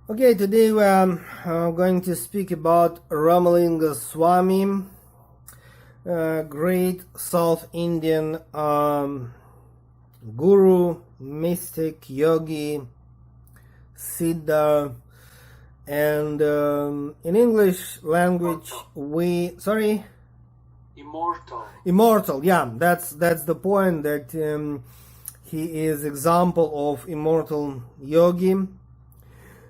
Okay, today we are going to speak about Ramalinga Swami, great South Indian guru, mystic, yogi, siddha, and in English language Immortal. Yeah, that's the point, that he is example of immortal yogi.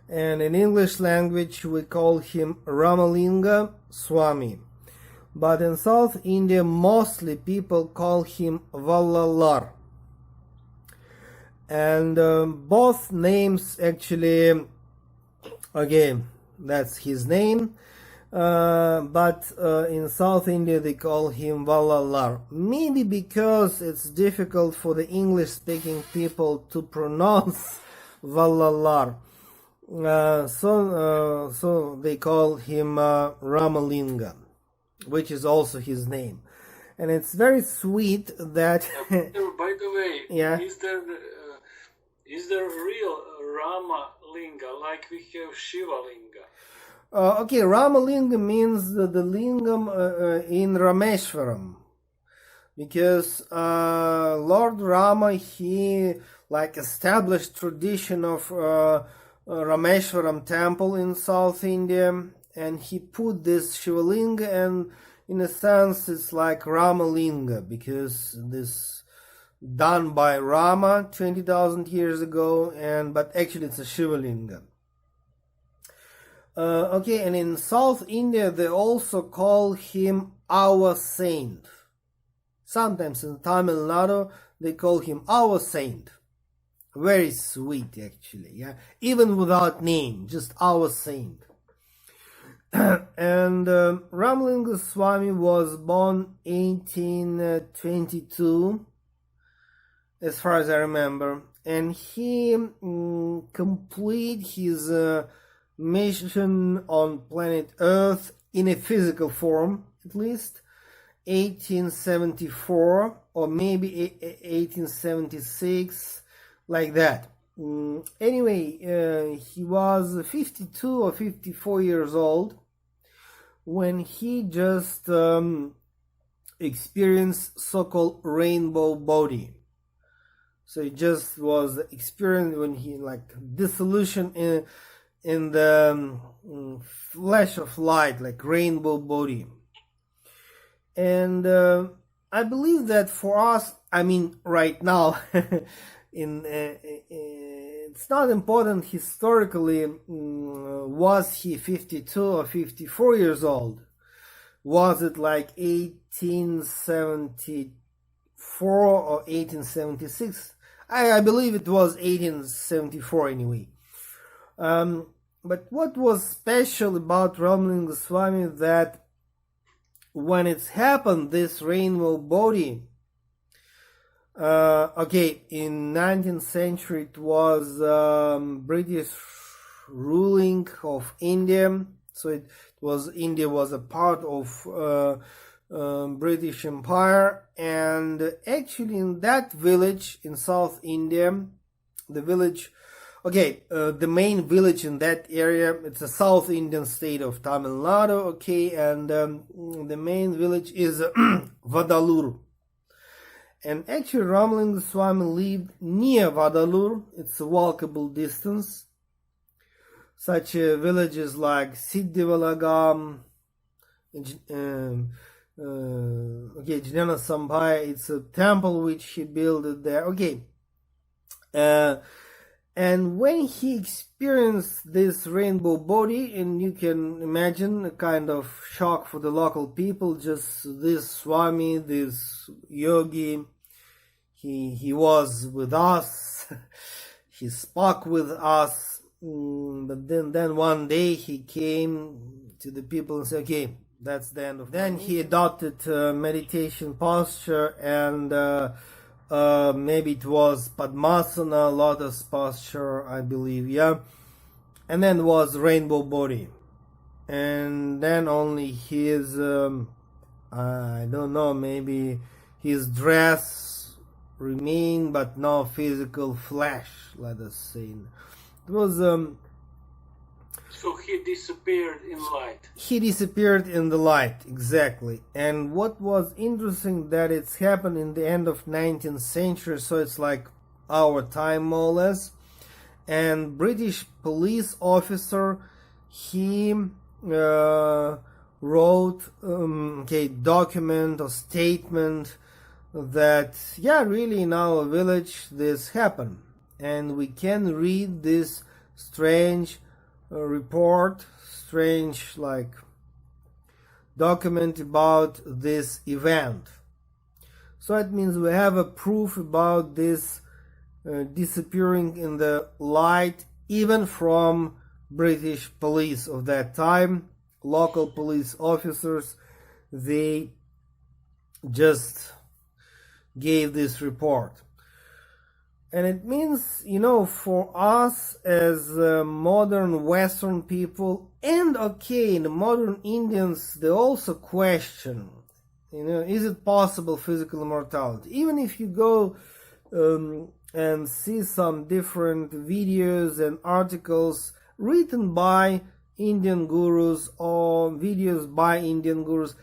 And in English language we call him Ramalinga Swami. But in South India mostly people call him Vallalar. And both names actually, again, that's his name. But in South India they call him Vallalar. Maybe because it's difficult for the English speaking people to pronounce Vallalar. So they call him Ramalinga, which is also his name, and it's very sweet that. By the way, yeah. Is there real Ramalinga like we have Shiva Linga? Okay, Ramalinga means the lingam in Rameshwaram, because Lord Rama, he established tradition of Rameshwaram temple in South India, and he put this Shivalinga, and in a sense it's like Ramalinga, because this done by Rama 20,000 years ago, but actually it's a Shivalinga. Okay, and in South India they also call him our saint. Sometimes in Tamil Nadu they call him our saint. Very sweet, actually, yeah. Even without name, just our saint. And Ramalinga Swami was born 1822, as far as I remember, and he completed his mission on planet Earth in a physical form, at least, 1874 or maybe 1876. Like that. Anyway, he was 52 or 54 years old when he just experienced so-called rainbow body. So it just was experienced when he dissolution in the flash of light, like rainbow body. And I believe that for us, I mean, right now. It's not important historically, was he 52 or 54 years old? Was it like 1874 or 1876? I believe it was 1874 anyway. But what was special about Ramalinga Swami, that when it's happened, this rainbow body, in 19th century it was British ruling of India, so India was a part of British Empire, and actually in that village in South India, the main village in that area, it's a South Indian state of Tamil Nadu, and the main village is Vadalur. And actually Ramalinga Swami lived near Vadalur. It's a walkable distance. Such villages like Siddhivalagam, Jnana Sambhaya, it's a temple which he built there. And when he experienced this rainbow body, and you can imagine a kind of shock for the local people, just this Swami, this yogi, he was with us, he spoke with us, but then one day he came to the people and said, okay, that's the end of that. Then he adopted meditation posture, and maybe it was Padmasana, lotus posture, I believe, yeah. And then was rainbow body. And then only his, I don't know, maybe his dress remained, but no physical flesh, let us say. It was So he disappeared in light. He disappeared in the light, exactly. And what was interesting that it's happened in the end of 19th century, so it's like our time more or less. And British police officer, he wrote document or statement that really in our village this happened, and we can read this strange report, strange document about this event. So it means we have a proof about this disappearing in the light, even from British police of that time. Local police officers, they just gave this report. And it means, for us as modern Western people, and the modern Indians, they also question, is it possible physical immortality? Even if you go and see some different videos and articles written by Indian gurus or videos by Indian gurus,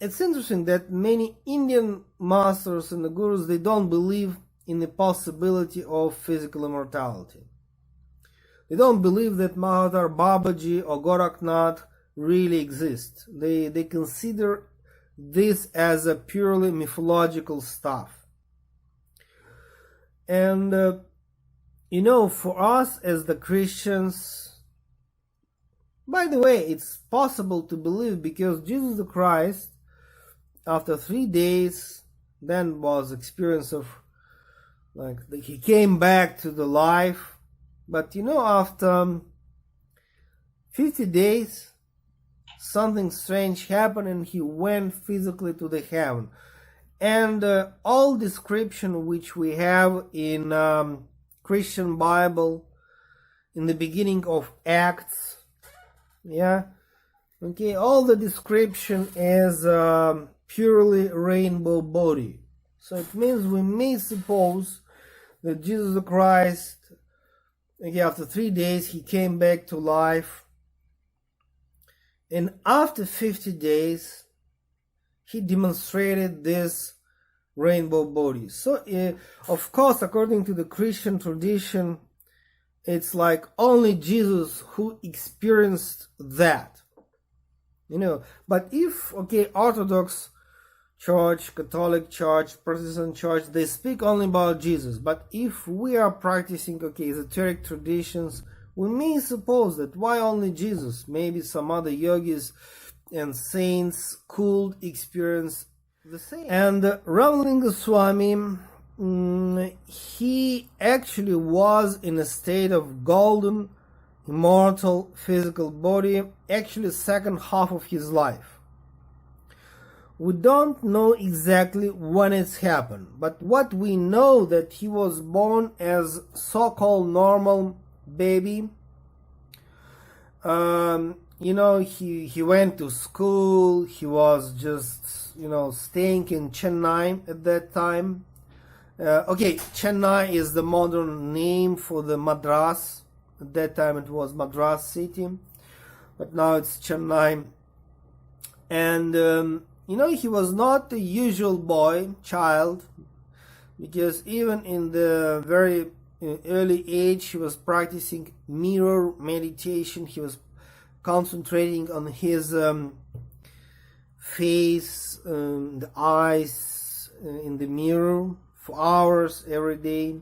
it's interesting that many Indian masters and the gurus, they don't believe in the possibility of physical immortality. They don't believe that Mahathar Babaji or Gorakhnath really exist. They consider this as a purely mythological stuff. And for us as the Christians, by the way, it's possible to believe, because Jesus the Christ, after 3 days, then was experience of he came back to the life. But after 50 days, something strange happened, and he went physically to the heaven. And all description which we have in Christian Bible, in the beginning of Acts, all the description is purely rainbow body. So it means we may suppose that Jesus Christ, after 3 days, he came back to life. And after 50 days, he demonstrated this rainbow body. So, of course, according to the Christian tradition, it's like only Jesus who experienced that. But if, Orthodox Church, Catholic Church, Protestant Church, they speak only about Jesus. But if we are practicing, esoteric traditions, we may suppose that why only Jesus? Maybe some other yogis and saints could experience the same. And Ramalinga Swami, he actually was in a state of golden, immortal physical body, actually second half of his life. We don't know exactly when it's happened, but what we know that he was born as so-called normal baby. He went to school. He was just staying in Chennai at that time. Chennai is the modern name for the Madras. At that time it was Madras city, but now it's Chennai. And he was not the usual child, because even in the very early age he was practicing mirror meditation. He was concentrating on his face, the eyes in the mirror for hours every day.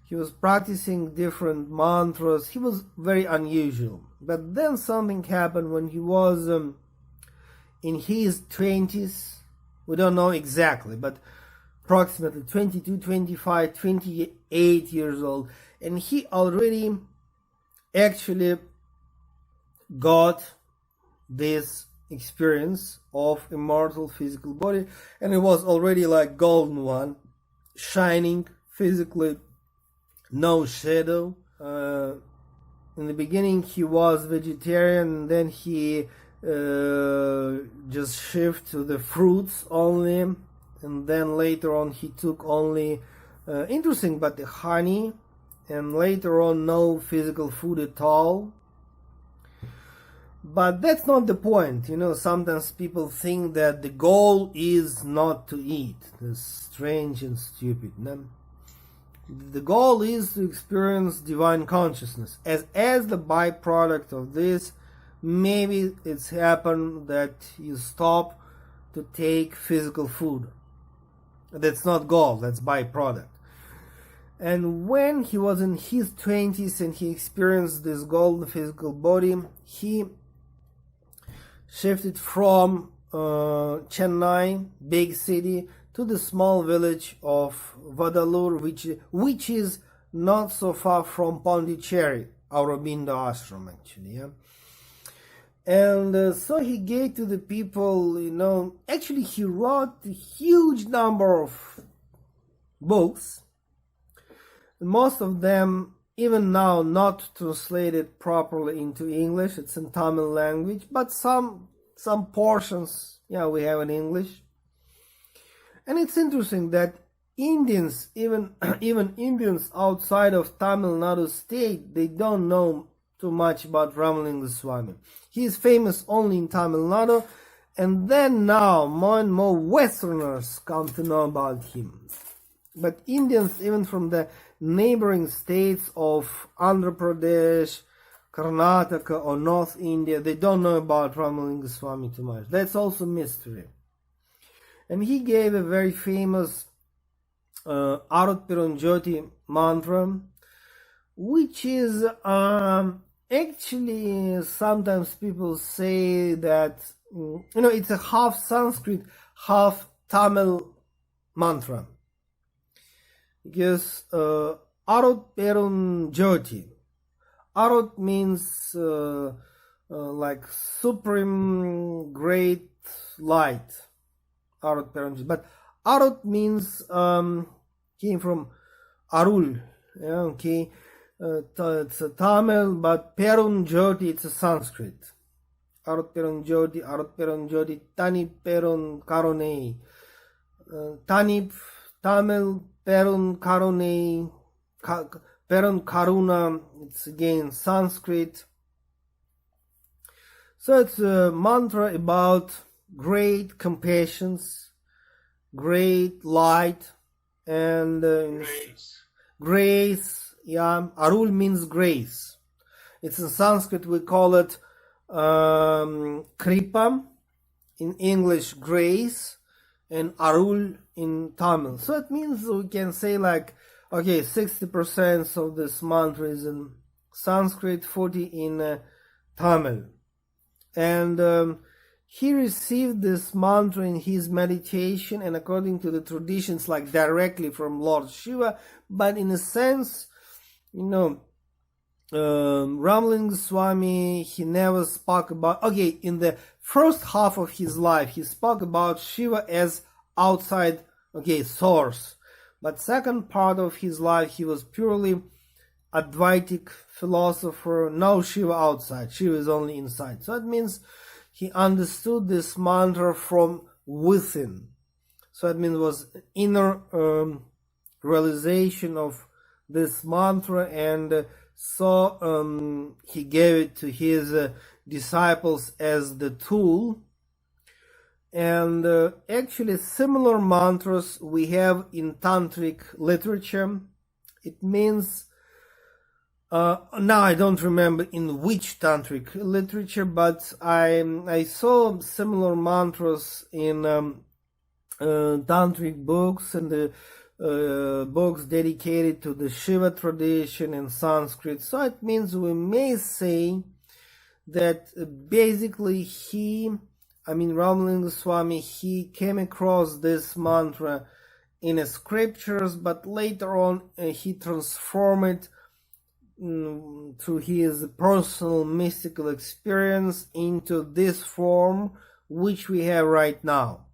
He was practicing different mantras. He was very unusual. But then something happened when he was in his 20s. We don't know exactly, but approximately 22, 25, 28 years old. And he already actually got this experience of immortal physical body, and it was already like golden one, shining physically, no shadow. In the beginning he was vegetarian, and then he just shifted to the fruits only, and then later on he took only but the honey, and later on no physical food at all. But that's not the point. Sometimes people think that the goal is not to eat. That's strange and stupid. No? The goal is to experience divine consciousness. As the byproduct of this, maybe it's happened that you stop to take physical food. That's not goal, that's byproduct. And when he was in his 20s and he experienced this golden physical body, he shifted from Chennai, big city, to the small village of Vadalur, which is not so far from Pondicherry, Aurobindo ashram actually. Yeah? And so he gave to the people, actually he wrote a huge number of books, most of them even now not translated properly into English. It's in Tamil language, but some portions, we have in English. And it's interesting that Indians, even Indians outside of Tamil Nadu state, they don't know too much about Ramalinga Swami. He is famous only in Tamil Nadu, and then now more and more Westerners come to know about him. But Indians, even from the neighboring states of Andhra Pradesh, Karnataka or North India, they don't know about Ramalinga Swami too much. That's also mystery. And he gave a very famous Arut Pirunjoti mantra, which is actually, sometimes people say that, it's a half Sanskrit, half Tamil mantra. Because Arut Pirunjoti, Arut means like supreme great light. Arut Pirunjoti. But Arut means came from Arul. Okay. It's a Tamil, but Perunjoti, it's a Sanskrit. Arut Perunjoti, Tani Perun Karune. Tanip, Tamil, Perun Karune, Perun Karuna, it's again Sanskrit. So it's a mantra about great compassion, great light, and grace. Yeah, Arul means grace. It's in Sanskrit, we call it Kripa, in English grace, and Arul in Tamil. So it means we can say 60% of this mantra is in Sanskrit, 40% in Tamil. And he received this mantra in his meditation, and according to the traditions, directly from Lord Shiva, but in a sense, Ramalinga Swami, he never spoke about, in the first half of his life, he spoke about Shiva as outside, source. But second part of his life, he was purely Advaitic philosopher, no Shiva outside, Shiva is only inside. So it means he understood this mantra from within. So it means it was inner realization of this mantra, and so he gave it to his disciples as the tool. And actually similar mantras we have in tantric literature. It means now I don't remember in which tantric literature, but I saw similar mantras in tantric books and the books dedicated to the Shiva tradition in Sanskrit. So it means we may say that basically Ramalinga Swami, he came across this mantra in scriptures, but later on he transformed it through his personal mystical experience into this form which we have right now.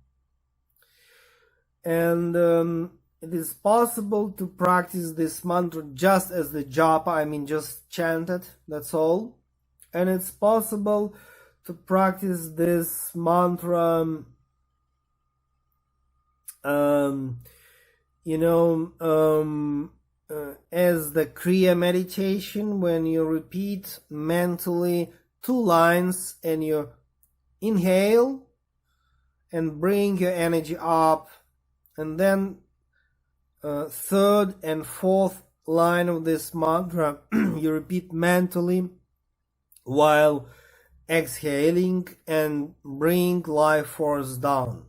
And it is possible to practice this mantra just as the japa, just chant it, that's all. And it's possible to practice this mantra as the Kriya meditation, when you repeat mentally 2 lines, and you inhale and bring your energy up, and then third and fourth line of this mantra you repeat mentally while exhaling and bring life force down.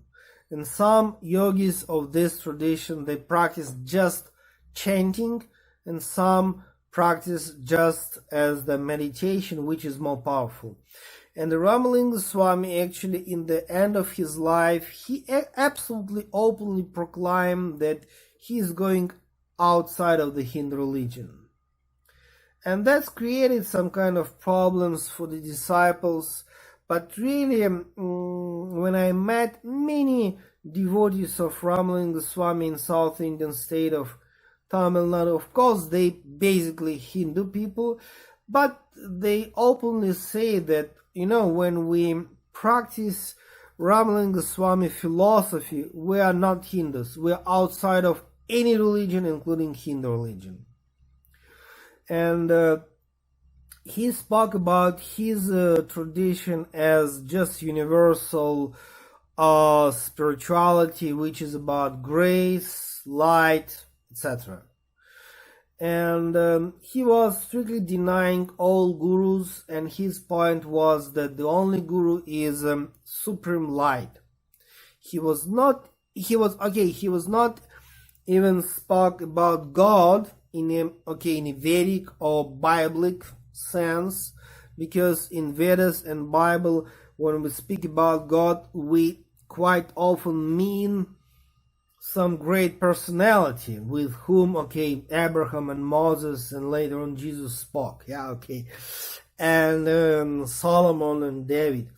And some yogis of this tradition, they practice just chanting, and some practice just as the meditation, which is more powerful. And the Ramalinga Swami, actually, in the end of his life, he absolutely openly proclaimed that he is going outside of the Hindu religion. And that's created some kind of problems for the disciples. But really, when I met many devotees of Ramalinga Swami in South Indian state of Tamil Nadu, of course, they basically Hindu people, but they openly say that, when we practice Ramalinga Swami philosophy, we are not Hindus. We are outside of any religion, including Hindu religion. And he spoke about his tradition as just universal spirituality, which is about grace, light, etc. And he was strictly denying all gurus, and his point was that the only guru is supreme light. He was not even spoke about God in a Vedic or Biblic sense, because in Vedas and Bible, when we speak about God, we quite often mean some great personality with whom, Abraham and Moses and later on Jesus spoke. And Solomon and David.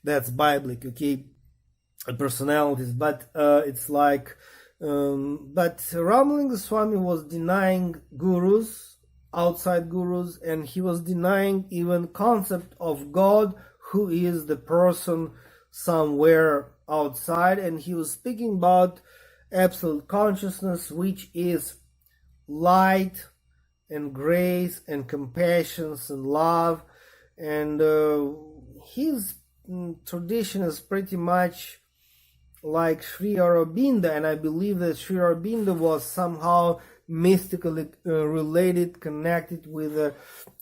That's Biblic, personalities. But it's like, but Ramalinga Swami was denying gurus, outside gurus, and he was denying even concept of God, who is the person somewhere outside, and he was speaking about absolute consciousness, which is light and grace and compassion and love. And his tradition is pretty much like Sri Aurobindo, and I believe that Sri Aurobindo was somehow mystically related, connected with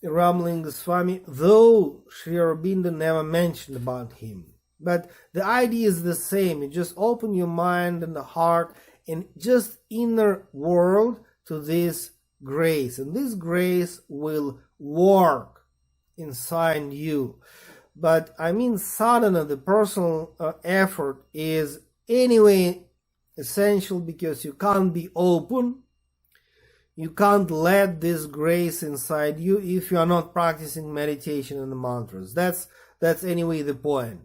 Ramalinga Swami, though Sri Aurobindo never mentioned about him. But the idea is the same. You just open your mind and the heart and just inner world to this grace. And this grace will work inside you. But sadhana, the personal effort, is anyway essential, because you can't be open. You can't let this grace inside you if you are not practicing meditation and the mantras. That's anyway the point.